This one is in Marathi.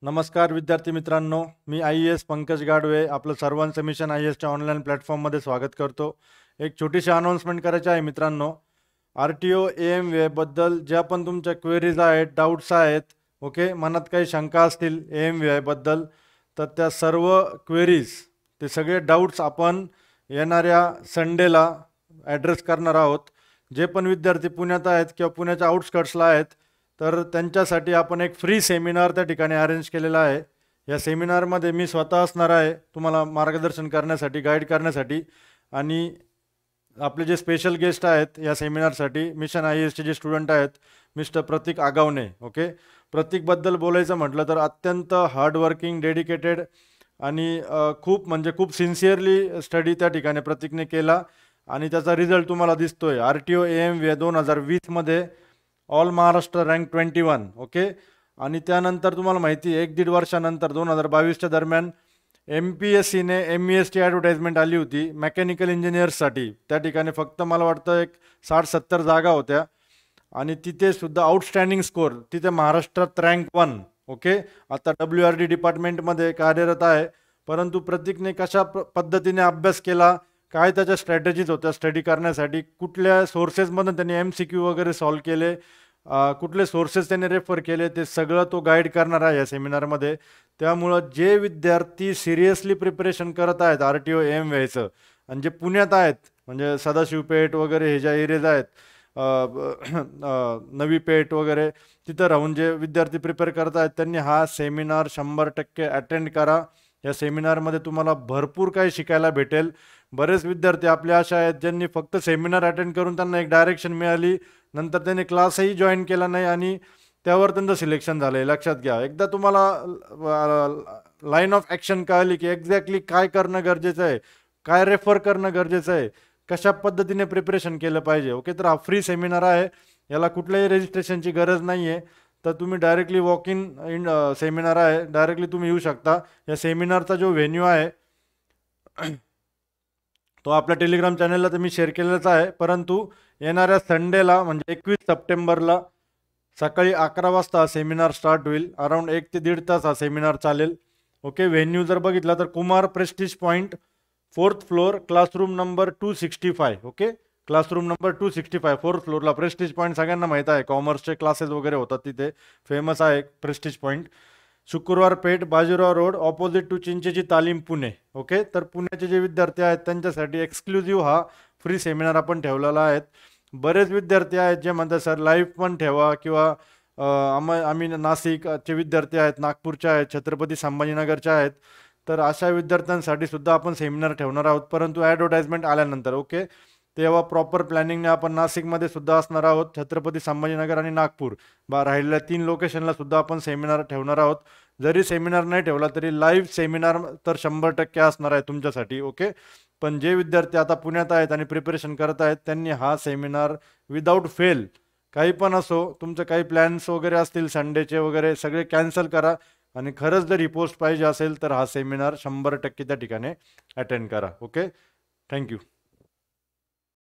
नमस्कार विद्यार्थी मित्रांनो, मी IAS पंकज गाडवे आपलं सर्वांचं मिशन IASच्या ऑनलाईन प्लॅटफॉर्ममध्ये स्वागत करतो. एक छोटीशी अनाउन्समेंट करायची आहे मित्रांनो. RTO AMVA बद्दल ज्या पण तुमच्या क्वेरीज आहेत, डाऊट्स आहेत, ओके, मनात काही शंका असतील AMVA बद्दल, तर त्या सर्व क्वेरीज, ते सगळे डाऊट्स आपण येणाऱ्या संडेला ॲड्रेस करणार आहोत. जे पण विद्यार्थी पुण्यात आहेत किंवा पुण्याच्या आउटस्कट्सला आहेत, तर त्यांच्यासाठी आपण एक फ्री सेमिनार त्या ठिकाणी अरेंज केलेला आहे. या सेमिनारमध्ये मी स्वतः असणार आहे तुम्हाला मार्गदर्शन करण्यासाठी, गाईड करण्यासाठी. आणि आपले जे स्पेशल गेस्ट आहेत या सेमिनारसाठी, मिशन IASचे जे स्टुडंट आहेत, मिस्टर प्रतीक आगावणे. ओके, प्रतीकबद्दल बोलायचं म्हटलं तर अत्यंत हार्डवर्किंग, डेडिकेटेड आणि खूप सिन्सिअरली स्टडी त्या ठिकाणी प्रतीकने केला आणि त्याचा रिझल्ट तुम्हाला दिसतोय. RTO AMVA 2020मध्ये ऑल महाराष्ट्र रँक 21. ओके, आणि त्यानंतर तुम्हाला माहिती आहे 1-1.5 वर्षानंतर 2022च्या दरम्यान MPSCने MESची ॲडव्हर्टाईजमेंट आली होती मेकॅनिकल इंजिनियर्ससाठी. त्या ठिकाणी फक्त मला वाटतं एक 60-70 जागा होत्या आणि तिथे सुद्धा आउटस्टँडिंग स्कोर, तिथे महाराष्ट्रात रँक 1. ओके, आता WRD डिपार्टमेंटमध्ये कार्यरत आहे. परंतु प्रतीकने कशा पद्धतीने अभ्यास केला, काय त्याच्या स्ट्रॅटेजीज होत्या स्टडी करण्यासाठी, कुठल्या सोर्सेसमधून त्यांनी MCQ वगैरे सॉल्व केले, कुठले सोर्सेस त्यांनी रेफर केले, ते सगळं तो गाईड करणार आहे या सेमिनारमध्ये. त्यामुळं जे विद्यार्थी सिरियसली प्रिपरेशन करत आहेत RTO AMVAचं आणि जे पुण्यात आहेत, म्हणजे सदाशिवपेठ वगैरे हे ज्या एरियाज आहेत, नवी पेठ वगैरे, तिथं राहून जे विद्यार्थी प्रिपेअर करत आहेत त्यांनी हा सेमिनार 100% अटेंड करा. या सेमिनारमध्ये तुम्हाला भरपूर काही शिकायला भेटेल. बरेच विद्यार्थी आपले असे आहेत ज्यांनी फक्त सेमिनार अटेंड करून त्यांना एक डायरेक्शन मिळाली, नंतर त्यांनी क्लासही जॉईन केला नाही आणि त्यावर त्यांचं सिलेक्शन झालं आहे. लक्षात घ्या, एकदा तुम्हाला लाईन ऑफ ॲक्शन कळली की एक्झॅक्टली काय करणं गरजेचं आहे, काय रेफर करणं गरजेचं आहे, कशा पद्धतीने प्रिपरेशन केलं पाहिजे. ओके, तर हा फ्री सेमिनार आहे, याला कुठल्याही रजिस्ट्रेशनची गरज नाही आहे. तर तुम्ही डायरेक्टली वॉक इन सेमिनार आहे, डायरेक्टली तुम्ही येऊ शकता. या सेमिनारचा जो व्हेन्यू आहे तो आपल्या टेलिग्राम चॅनलला तर मी शेअर केलेलाच आहे. परंतु येणाऱ्या संडेला म्हणजे 21 सप्टेंबरला सकाळी 11 वाजता हा सेमिनार स्टार्ट होईल. अराऊंड 1 ते 1.5 तास हा सेमिनार चालेल. ओके, व्हेन्यू जर बघितला तर Kumar Prestige Point, 4th floor, classroom number 265. Okay, classroom number 265, 4th फ्लोअरला प्रेस्टिज पॉईंट सगळ्यांना माहीत आहे. कॉमर्सचे क्लासेस वगैरे होतात तिथे, फेमस आहे प्रेस्टिज पॉईंट. शुक्रवार पेठ, बाजीराव रोड, ऑपोजिट टू चिंचेची तालीम, पुणे. ओके, तर पुण्याचे जे विद्यार्थी आहेत त्यांच्यासाठी एक्सक्लुझिव्ह हा फ्री सेमिनार आपण ठेवलेला आहे. बरेच विद्यार्थी आहेत जे म्हणतात सर लाईव्ह पण ठेवा, किंवा आम्ही नाशिकचे विद्यार्थी आहेत, नागपूरचे आहेत, छत्रपती संभाजीनगरचे आहेत, तर अशा विद्यार्थ्यांसाठी सुद्धा आपण सेमिनार ठेवणार आहोत. परंतु ॲडव्हर्टाईजमेंट आल्यानंतर. ओके, तेव्हा प्रॉपर प्लॅनिंगने आपण नाशिकमध्ये सुद्धा असणार आहोत, छत्रपती संभाजीनगर आणि नागपूर, राहिलेल्या 3 लोकेशनला सुद्धा आपण सेमिनार ठेवणार आहोत. जरी सेमिनार नाही ठेवला तरी लाईव्ह सेमिनार तर 100% असणार आहे तुमच्यासाठी. ओके, पण जे विद्यार्थी आता पुण्यात आहेत आणि प्रिपरेशन करत आहेत त्यांनी हा सेमिनार विदाऊट फेल, काही पण असो, तुमचे काही प्लॅन्स वगैरे असतील संडेचे वगैरे, सगळे कॅन्सल करा आणि खरंच जर ही पोस्ट पाहिजे असेल तर हा सेमिनार 100% त्या ठिकाणी अटेंड करा. Okay, thank you.